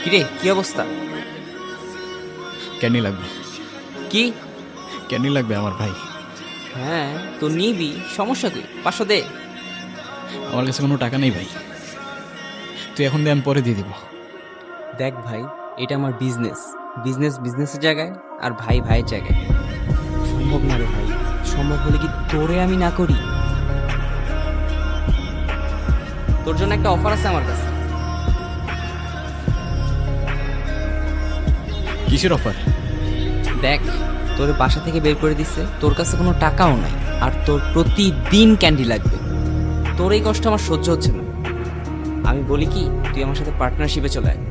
কিরে, কি অবস্থা? ক্যান্ডি লাগবে। কি? ক্যান্ডি লাগবে আমার ভাই। হ্যাঁ, তো নিবি, সমস্যা কি? 500 দে। আমার কাছে কোনো টাকা নেই ভাই, তুই এখন দে, আমি পরে দিয়ে দিব। দেখ ভাই, এটা আমার বিজনেস। বিজনেস বিজনেসের জায়গায়, আর ভাই ভাইয়ের জায়গায়। সম্ভব না রে ভাই। সম্ভব হলে কি তোরে আমি না করি? তোর জন্য একটা অফার আছে আমার কাছে। কিসের অফার? দেখ, তোর বাসা থেকে বের করে দিচ্ছে, তোর কাছে কোনো টাকাও নাই, আর তোর প্রতিদিন ক্যান্ডি লাগবে। তোর এই কষ্ট আমার সহ্য হচ্ছে না। আমি বলি কি, তুই আমার সাথে পার্টনারশিপে চলে আয়।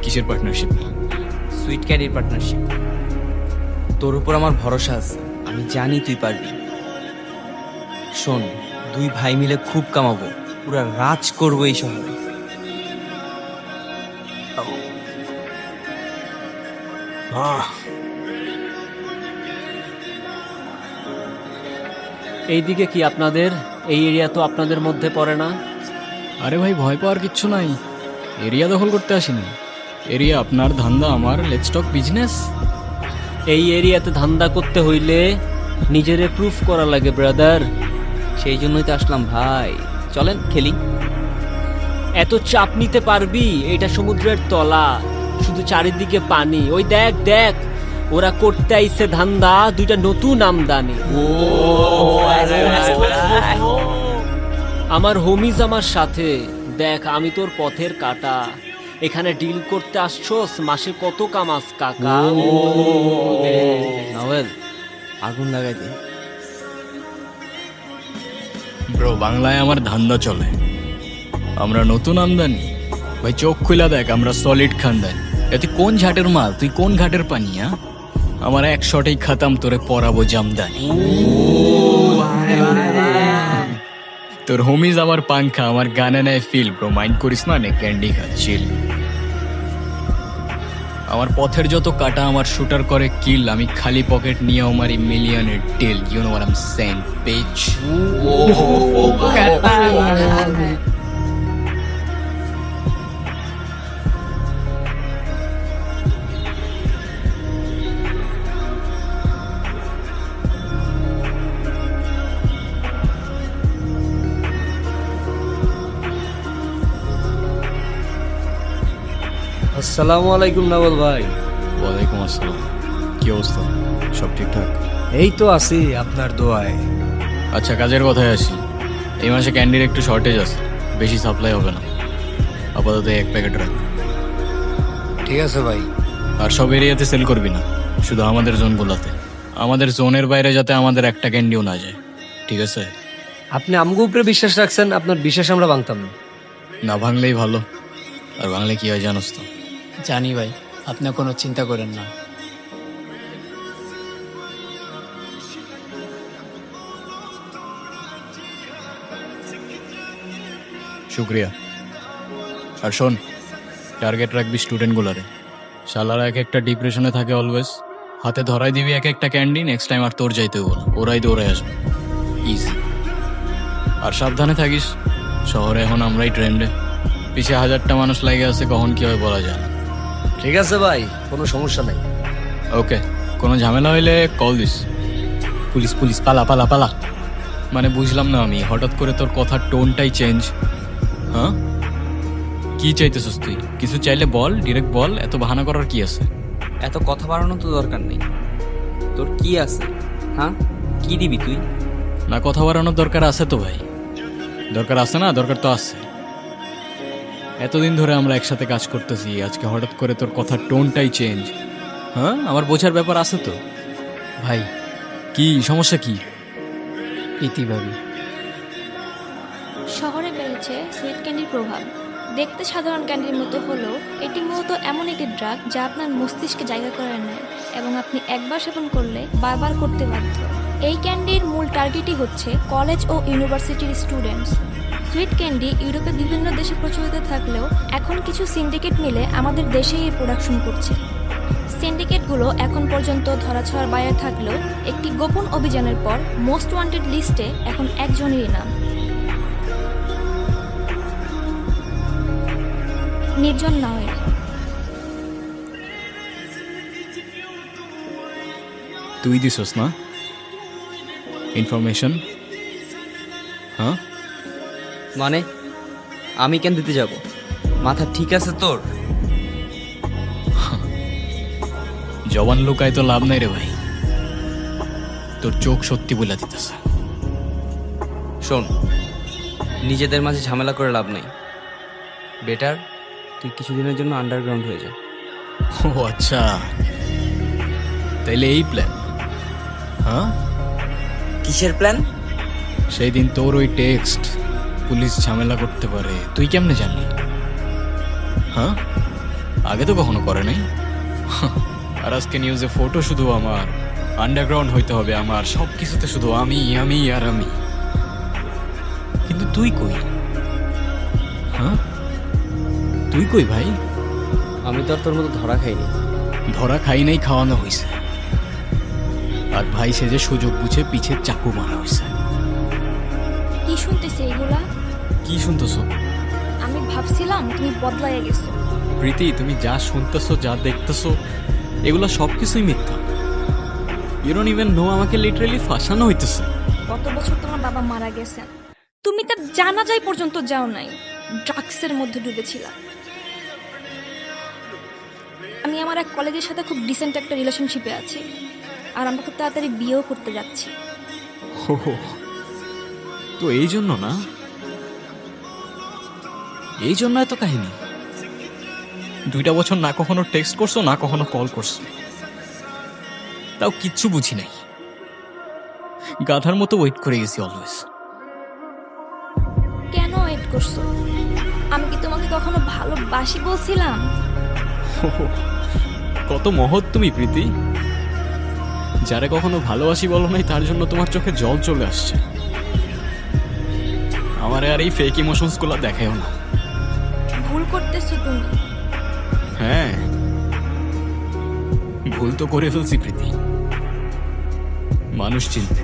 কিসের পার্টনারশিপ? Sweet ক্যান্ডির partnership. তোর উপর আমার ভরসা আছে, আমি জানি তুই পারবি। শোন, দুই ভাই মিলে খুব কামাবো, পুরা রাজ করবো এই শহরে। এইদিকে কি আপনাদের? এই এরিয়া তো আপনাদের মধ্যে পড়ে না। আরে ভাই, ভয় পাওয়ার কিচ্ছু নাই। এরিয়া দখল করতে আসিনি। এরিয়া আপনার, ধান্দা আমার। Let's talk business. এই এরিয়াতে ধান্দা করতে হইলে নিজেরে প্রুফ করা লাগে ব্রাদার। সেই জন্যই তো আসলাম ভাই, চলেন খেলি। এত চাপ নিতে পারবি? এটা সমুদ্রের তলা, শুধু চারিদিকে পানি। ওই দেখ দেখ, ওরা করতে আইছে ধান্দা, দুইটা নতুন আমদানি। আমার হোমিজ আমার সাথে। দেখ, আমি তোর পথের কাটা। এখানে ডিল করতে আসছোস, মাসে কত কামাস কাকা? নভেল, আগুন লাগাই দে। ব্রো, বাংলায় আমার ধান্দা চলে। আমরা নতুন আমদানি ভাই, চোখ খুলা দেখ, আমরা সলিড খানদানি। এতে কোন ঝাটের মাল, তুই কোন ঘাটের পানি? আমার এক শটেই খাতাম, তোরে পরাবো জামদানি। তোর হোমিজ আমার পাংখা, আমার গানে নেয় ফিল। ব্রো, মাইন্ড করিস না, নে ক্যান্ডি খা, চিল। আমার পথের যত কাটা আমার শুটার করে কিল। আমি খালি পকেট নিয়ে আমার মিলিয়নের deal. You know what I am saying, bitch. আসসালামু আলাইকুম নবল ভাই। ওয়ালাইকুম আসসালাম। কি অবস্থা? সব ঠিকঠাক? এই তো আছি আপনার দোয়ায়। আচ্ছা, কাজের কথায় আসি। এই মাসে ক্যান্ডির একটু শর্টেজ আছে, বেশি সাপ্লাই হবে না। আপাতত এক প্যাকেট রাখ। ঠিক আছে ভাই। আর সব এরিয়াতে সেল করবি না, শুধু আমাদের জোনগুলোতে। আমাদের জোনের বাইরে যাতে আমাদের একটা ক্যান্ডিও না যায়, ঠিক আছে? আপনি আমগো উপরে বিশ্বাস রাখছেন, আপনার বিশ্বাস আমরা ভাঙতাম না। না ভাঙলেই ভালো। আর ভাঙলে কি হয় জানোস তো? জানি ভাই, আপনি কোনো চিন্তা করেন না। শুক্রিয়া। আর শোন, টার্গেট রাখবি স্টুডেন্টগুলারে। শালারা এক একটা ডিপ্রেশনে থাকে অলওয়েজ। হাতে ধরাই দিবি এক একটা ক্যান্ডি, নেক্সট টাইম আর তোর যাইতে হবো না, ওরাই দৌড়াই আসবে। ইজি। আর সাবধানে থাকিস, শহরে এখন আমরাই ট্রেন্ডে। পিছে হাজারটা মানুষ লাগে আছে, কখন কি হয় বলা যায় না। ঠিক আছে ভাই, কোনো সমস্যা নাই। ওকে, কোনো ঝামেলা হইলে কল দিস। পুলিশ পুলিশ, পালা পালা পালা। মানে বুঝলাম না আমি, হঠাৎ করে তোর কথার টোনটাই চেঞ্জ। হ্যাঁ, কি চাইতেছিস তুই? কিছু চাইলে বল, ডিরেক্ট বল, এত বাহানা করার কি আছে? এত কথা বাড়ানো তো দরকার নেই। তোর কি আছে? হ্যাঁ, কি দিবি তুই? না, কথা বাড়ানোর দরকার আছে তো ভাই। দরকার আছে না? দরকার তো আছে। এতদিন ধরে আমরা একসাথে কাজ করতেছি, আজকে হঠাৎ করে তোর কথার টোনটাই চেঞ্জ। হ্যাঁ, আমার বোঝার ব্যাপার আছে তো। ভাই, কি সমস্যা? কি ইতি ভাবি। শহরে বেড়েছে সুইট ক্যান্ডির প্রভাব। দেখতে সাধারণ ক্যান্ডির মতো হলেও এটি মূলত এমন একটি ড্রাগ যা আপনার মস্তিষ্কে জায়গা করে নেয় এবং আপনি একবার সেবন করলে বারবার করতে বাধ্য। এই ক্যান্ডির মূল টার্গেটই হচ্ছে কলেজ ও ইউনিভার্সিটির স্টুডেন্টস। সুইট ক্যান্ডি ইউরোপে বিভিন্ন দেশে প্রচলিত থাকলেও এখন কিছু সিন্ডিকেট মিলে আমাদের দেশেই এই প্রোডাকশন করছে। সিন্ডিকেটগুলো এখন পর্যন্ত ধরাছোঁয়ার বাইরে থাকলেও একটি গোপন অভিযানের পর মোস্ট ওয়ান্টেড লিস্টে এখন একজনেরই নাম। নির্জন নয়। তুই দিছস না ইনফরমেশন? হ্যাঁ, মানে আমি কেন দিতে যাব? মাথা ঠিক আছে তোর? জবান লুকায় তো লাভ নাই রে ভাই, তোর চোখ সত্যি বলে দিতেছে। শোন, নিজেদের মাঝে ঝামেলা করে লাভ নেই। বেটার তুই কিছুদিনের জন্য আন্ডারগ্রাউন্ড হয়ে যা। ও আচ্ছা, তাইলে এই প্ল্যান? হ্যাঁ, কিসের প্ল্যান? সেই দিন তোর ওই টেক্সট পুলিশ ঝামেলা করতে পারে, তুই কেমনে জানলি? হ্যাঁ, আগে তো কখনো করে নাই। আর আজকে নিউজে ফটো শুধু আমার, আন্ডারগ্রাউন্ড হইতে হবে আমার, সব কিছুতে শুধু আমি আমি আর আমি। কিন্তু তুই কই? হ্যাঁ, তুই কই ভাই? আমি তো আর তোর মতো ধরা খাইনি। ধরা খাই নাই, খাওয়ানো হয়েছে। আর ভাই সে যে সুযোগ বুঝে পিছে চাকু মারা হয়েছে। কি শুনতেছি এগুলা? কি শুনতেছো? আমি ভাবছিলাম তুমি বদলাইয়া গেছো। প্রীতি, তুমি যা শুনতেছো, যা দেখতেছো, এগুলো সব কিছুই মিথ্যা। ইউ ডোন্ট ইভেন নো, আমাকে লিটারালি ফাঁসানো হইতেছে। গত বছর তোমার বাবা মারা গেছেন, তুমি তার জানাজাই পর্যন্ত যাও নাই, ড্রাগসের মধ্যে ডুবেছিলা। আমি আমার এক কলেজের সাথে খুব ডিসেন্ট একটা রিলেশনশিপে আছি, আর আমরা খুব তাড়াতাড়ি বিয়েও করতে যাচ্ছি। হো হো, তো এই জন্য না, এই জন্য এত কাহিনী। 2টা বছর না কখনো টেক্সট করছো, না কখনো কল করছো, তাও কিচ্ছু বুঝি নাই। গাধার মতো ওয়েট করে গেছি অলওয়েজ। কেন ওয়েট করছো? আমি কি তোমাকে কখনো ভালোবাসি বলছিলাম? কত মহৎ তুমি প্রীতি, যারে কখনো ভালোবাসি বলো নাই তার জন্য তোমার চোখে জল চলে আসছে। আমারে আর এই ফেক ইমোশনস গুলা দেখাও না। ভুল করতেছো তুমি। হ্যাঁ, ভুল তো করে ফেলছি প্রীতি, মানুষ চিনতে।